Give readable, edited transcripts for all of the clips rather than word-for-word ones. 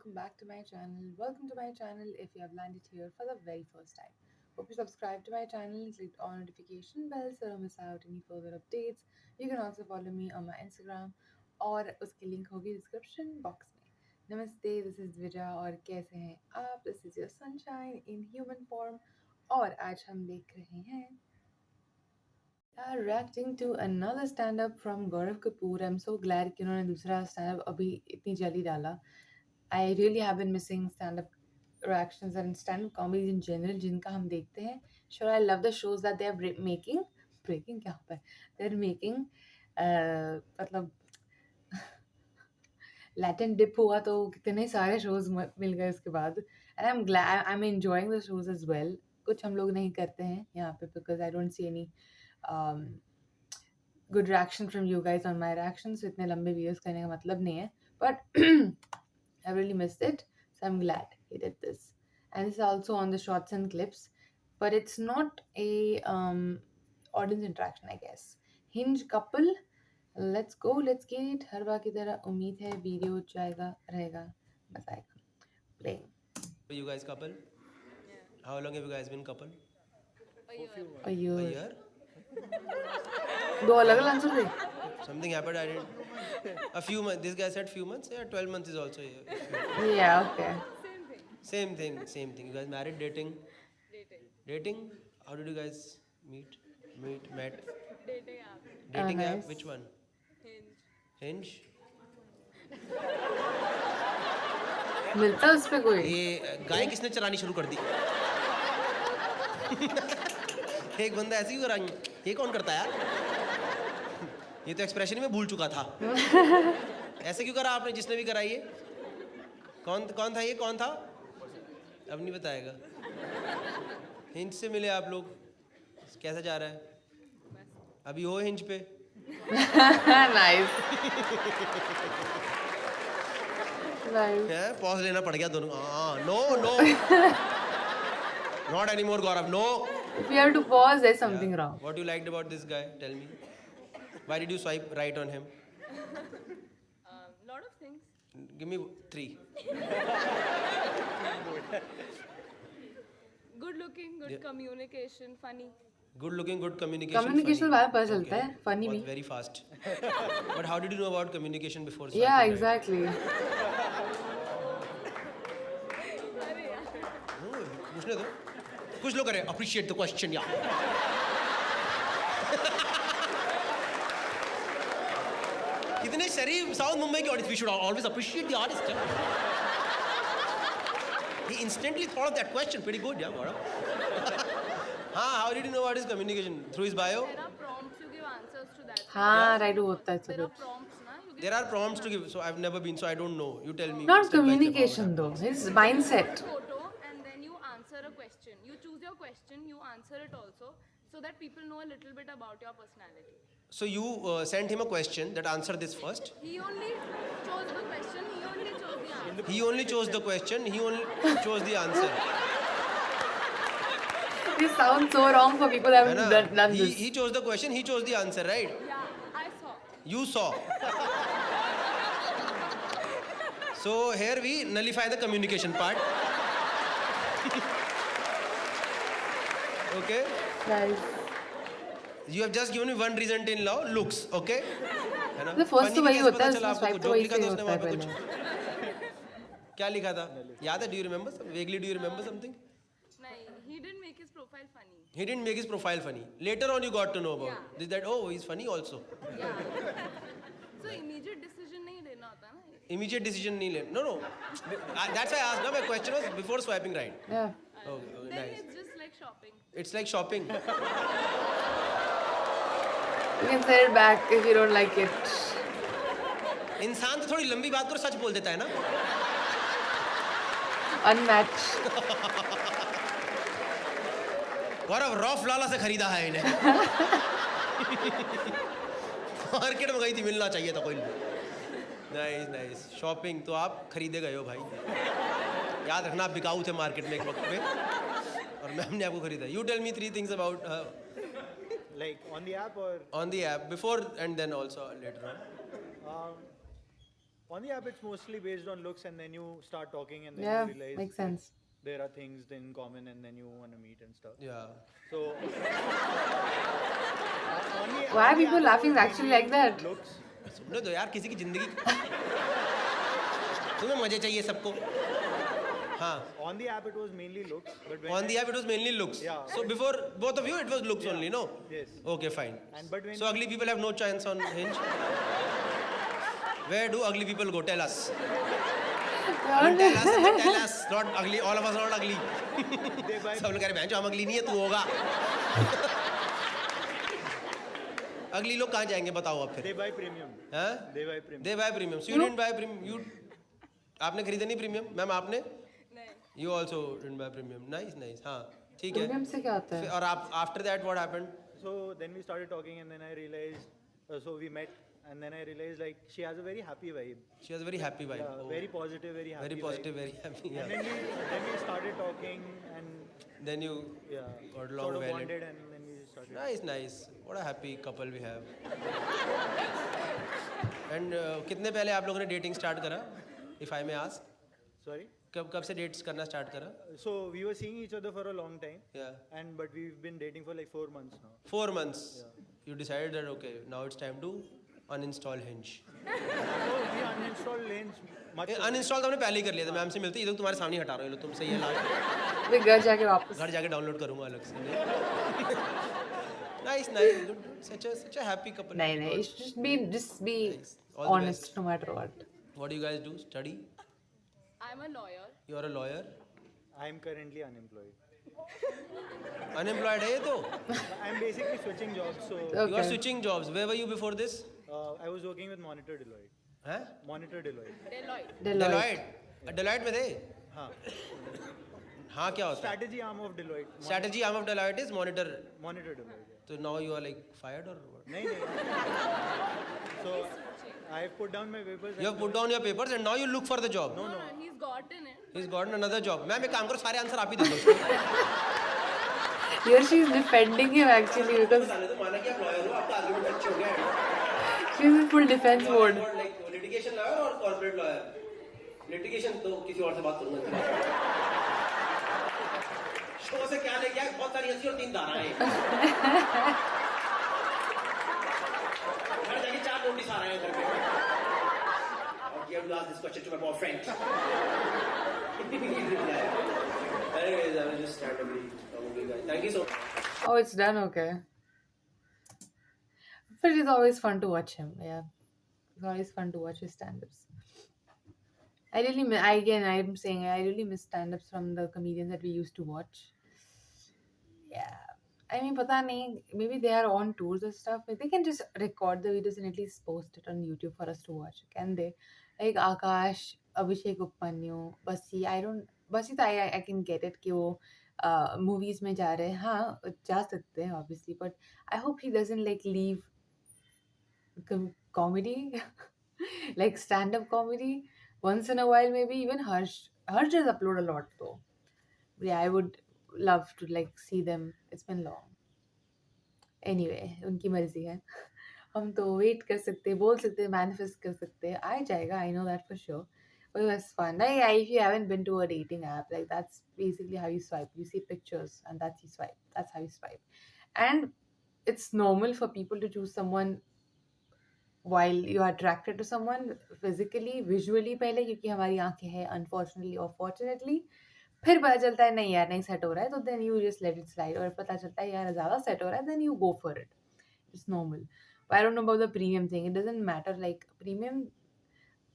welcome back to my channel. Welcome to my channel if you have landed here for the very first time. Hope you subscribe to my channel, click on notification bell so don't miss out any further updates. You can also follow me on my Instagram और उसकी link होगी description box में. नमस्ते, this is विजय और कैसे हैं आप? This is your sunshine in human form और आज हम देख रहे हैं reacting to another stand-up from Gaurav Kapoor. I'm so glad कि उन्होंने दूसरा stand-up अभी इतनी जल्दी डाला. I really have been missing stand-up reactions and stand-up comedies in general जिनका हम देखते हैं. Sure, I love the shows that they are making. Breaking क्या होता है? They're making. मतलब Latin dip हुआ तो कितने सारे shows मिल गए उसके बाद. And I'm glad I'm enjoying the shows as well. कुछ हम लोग नहीं करते हैं यहाँ पे because I don't see any good reaction from you guys on my reactions. So इतने लंबे videos करने का मतलब नहीं है. But I really missed it. So I'm glad he did this. And this is also on the shorts and clips. But it's not a audience interaction, I guess. Hinge couple. Let's go. Let's get it. हर बार की तरह उम्मीद है video जाएगा रहेगा मजा आएगा. Playing. You guys couple? Yeah. How long have you guys been couple? A year. A A year. year? दो अलग अलग आंसर थे. Something happened, I didn't. A few months. This guy said few months. Yeah, 12 months is also a year. Yeah, okay. Same thing. Same thing, same thing. You guys married, dating? Dating. Dating? How did you guys meet? Met? Dating app. Dating nice. app? Which one? Hinge. Hinge? मिलता है उस पे कोई? ये गाय किसने चरानी शुरू कर दी? एक बंदा ऐसे ही कर रहा है. ये कौन करता है यार? ये तो एक्सप्रेशन में भूल चुका था. ऐसे क्यों करा आपने जिसने भी करा ये? कौन था ये? कौन था? अब नहीं बताएगा. हिंज से मिले आप लोग. कैसा जा रहा है? अभी हो हिंज पे? Nice. Nice. है पॉज लेना पड़ गया दोनों. No not any more Gaurav. No. If you have to pause, there's something wrong. What you liked about this guy? Tell me. Why did you swipe right on him? Lot of things. Give me 3. Good looking, good Yeah. communication, funny. Good looking, good communication. Communication funny. बारे में पता चलता है, funny बहुत भी. very fast. But how did you know about communication before? Yeah, swiping right? exactly. अरे यार. पूछने दो. कुछ लोग करें. Appreciate the question, yeah. कितने शरीफ साउथ मुंबई की audience. We should always appreciate the artist. He instantly thought of that question. Pretty good, yeah, Gaurav. How did you know about his communication? Through his bio? There are prompts you give answers to that. हाँ, right होता है There are सब. prompts, na? You give There are prompts to give. So I've never been, so I don't know. You tell me. Not step by step how it communication though. His mindset. photo and then you answer a question. You choose your question, you answer it also, so that people know a little bit about your personality. So you sent him a question that answer this first. He only chose the question, he only chose the answer. He only chose the question. He only chose the answer. This sounds so wrong for people who है haven't ना? done He this. chose the question. He chose the answer, right? Yeah, I saw. You saw. So here we nullify the communication part. Okay. Nice. You have just given me one reason till now. Looks. Okay. है ना? The first Funny तो भी वही कैसे होता पता है, चला उसमें आपको? swipe तो Joke वही लिखा से था ही उसने होता वहाँ है पे कुछ. पहले. क्या लिखा था? याद है? Do you remember? Vaguely do you remember something? Nahin, he didn't make his profile funny. He didn't make his profile funny. Later on, you got to know about Yeah. this, that. Oh, he's funny also. Yeah. So immediate decision नहीं लेना होता ना. Immediate decision नहीं ले. No. That's why I asked. No, my question was before swiping right. Yeah. Okay, Then nice. it's just like shopping. It's like shopping. You can send it back if you don't like it. इंसान तो थोड़ी लंबी बात करो, सच बोल देता है ना. Unmatched. गौरव रॉफ लाला से खरीदा है इन्हें. मार्केट में गई थी, मिलना चाहिए था कोई. नाइस. शॉपिंग तो आप खरीदे गए हो भाई. याद रखना आप बिकाऊ थे मार्केट में एक वक्त पे. और मैम ने आपको खरीदा. You tell me 3 things about her. Like on the app or On the app, before and then also later on. On the app, it's mostly based on looks, and then you start talking, and then Yeah, you realize makes that sense. there are things in common, and then you want to meet and stuff. Yeah. So Why are on the people app, it laughing was actually mainly like that? looks. सुनने दो यार, किसी की जिंदगी तुम्हें मजे चाहिए सबको. हाँ. On the app, it was mainly looks, but when On the app, it was mainly looks. Yeah. So before both of you, it was looks only, no? Yes. Okay, fine. But when So ugly people have no chance on Hinge. Where do ugly people go? Tell us. I mean, tell us. Not ugly. All of us are not ugly. they buy सब लोग कह रहे हैं, हम ugly नहीं है, तू होगा. Ugly लोग कहाँ जाएंगे बताओ अब फिर? they buy premium. हाँ? They buy premium. They buy premium. So you didn't buy premium. You आपने खरीदा नहीं premium? मैम आपने? नहीं. You also didn't buy premium. Nice, nice. हाँ, ठीक है. प्रीमियम से क्या होता है? और आप after that what happened? So then we started talking, and then I realized. So we met, and then I realized like she has a very happy vibe. She has a very happy vibe. Yeah, Oh. very positive, very happy. Very positive, very happy. And Yeah. then we started talking, and Then you yeah, got along sort of well. bonded, and then we started. Nice, nice. What a happy couple we have. And कितने पहले आप लोगों ने dating start करा? If I may ask. Sorry. कब से dates करना start करा? So we were seeing each other for a long time, Yeah. but we've been dating for like 4 months now. 4 months. You decided that okay, now it's time to uninstall Hinge. So we uninstalled Hinge much. Uninstall तो हमने पहले ही कर लिया था. Ma'am से मिलते ये लोग तुम्हारे सामने ही हटा रहे हो. ये लोग तुमसे ये लास्ट फिर घर जाके वापस. घर जाके डाउनलोड करूंगा अलग से. Nice, nice. Good. Such a happy couple. नहीं नहीं, just be All the honest no matter what. What do you guys do? Study? I'm a lawyer. You are a lawyer? I'm currently unemployed. Unemployed है ये तो? I'm basically switching jobs. So You are Okay. switching jobs. Where were you before this? I was working with Monitor Deloitte. हैं? Monitor Deloitte. Deloitte. Deloitte. Deloitte में थे? हाँ. हाँ क्या होता है? Strategy arm of Deloitte. Strategy arm of Deloitte is monitor. Monitor Deloitte. Yeah. So now you are like fired or what? नहीं. So I have put down my papers. You have put down your papers and now you look for the job. No, he's gotten it. He's gotten another job. Ma'am एक काम करो सारे answer आप ही दे दो उसको. Here she is defending him actually because तो माना कि आप लॉयर हो, आपका आर्गुमेंट अच्छे हो गया. she is in full defense mode. Like litigation lawyer और corporate lawyer. Litigation तो किसी और से बात करूँगा. शो से क्या लेके आए? बहुत सारी हंसी और 3 धाराएं. घर जाके 4 नोटिस आ रहे हैं घर पे. और you have to ask this question to my boyfriend. Anyways, I will just randomly talk to you guys. Thank you so much. Oh, it's done, okay. But it's always fun to watch him, yeah. It's always fun to watch his stand-ups. I really miss, I'm saying I really miss stand-ups from the comedians that we used to watch. Yeah. I mean, pata nahi, maybe they are on tours or stuff, but they can just record the videos and at least post it on YouTube for us to watch, can they? Like Akash, Abhishek Uppanyu, Basi, Basi, I can get it कि वो movies में जा रहे हैं. हाँ, जा सकते हैं obviously, but I hope he doesn't like leave comedy, like stand-up comedy. Once in a while, maybe even Harsh does upload a lot though. But yeah, I would love to like see them. It's been long. Anyway, उनकी मर्जी है. हम तो wait कर सकते हैं, बोल सकते हैं, manifest कर सकते हैं. आ जाएगा, I know that for sure. But it was fun. Like, if you haven't been to a dating app, like that's basically how you swipe. You see pictures and that's you swipe. That's how you swipe. And it's normal for people to choose someone while you are attracted to someone physically, visually पहले, क्योंकि हमारी आंखें हैं unfortunately or fortunately. फिर पता चलता है नहीं यार नहीं सेट हो रहा है तो then you just let it slide. और पता चलता है यार ज़्यादा सेट हो रहा है then you go for it. It's normal. But I don't know about the premium thing. It doesn't matter. Like premium,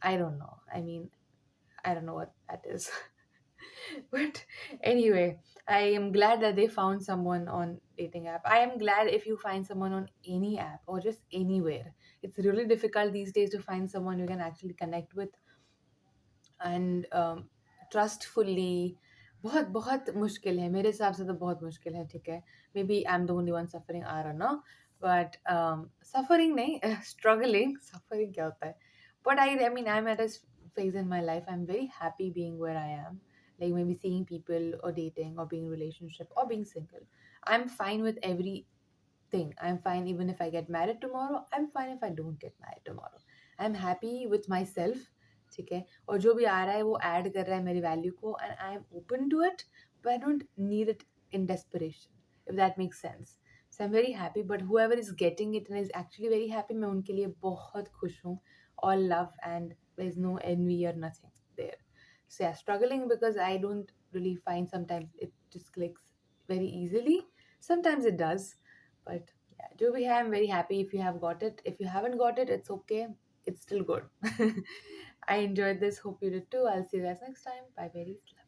I don't know. I mean, I don't know what that is. But anyway, I am glad that they found someone on dating app. I am glad if you find someone on any app or just anywhere. It's really difficult these days to find someone you can actually connect with and trust fully. बहुत बहुत मुश्किल है मेरे हिसाब से तो बहुत मुश्किल है ठीक है maybe I am the only one suffering I don't know but suffering नहीं स्ट्रगलिंग सफरिंग क्या होता है but I mean I am at a phase in my life I'm very happy being where I am, like maybe seeing people or dating or being in a relationship or being single. I'm fine with everything. I'm fine even if I get married tomorrow. I'm fine if I don't get married tomorrow. I'm happy with myself. ठीक है, और जो भी आ रहा है वो add कर रहा है मेरी वैल्यू को, and I am open to it, but I don't need it in desperation, if that makes sense. So I am very happy, but whoever is getting it and is actually very happy, मैं उनके लिए बहुत खुश हूँ. All love, and there is no envy or nothing there. So yeah, struggling because I don't really find sometimes it just clicks very easily. Sometimes it does, but yeah, जो भी है, I'm very happy if you have got it. If you haven't got it, it's okay. It's still good. I enjoyed this. Hope you did too. I'll see you guys next time. Bye, berries.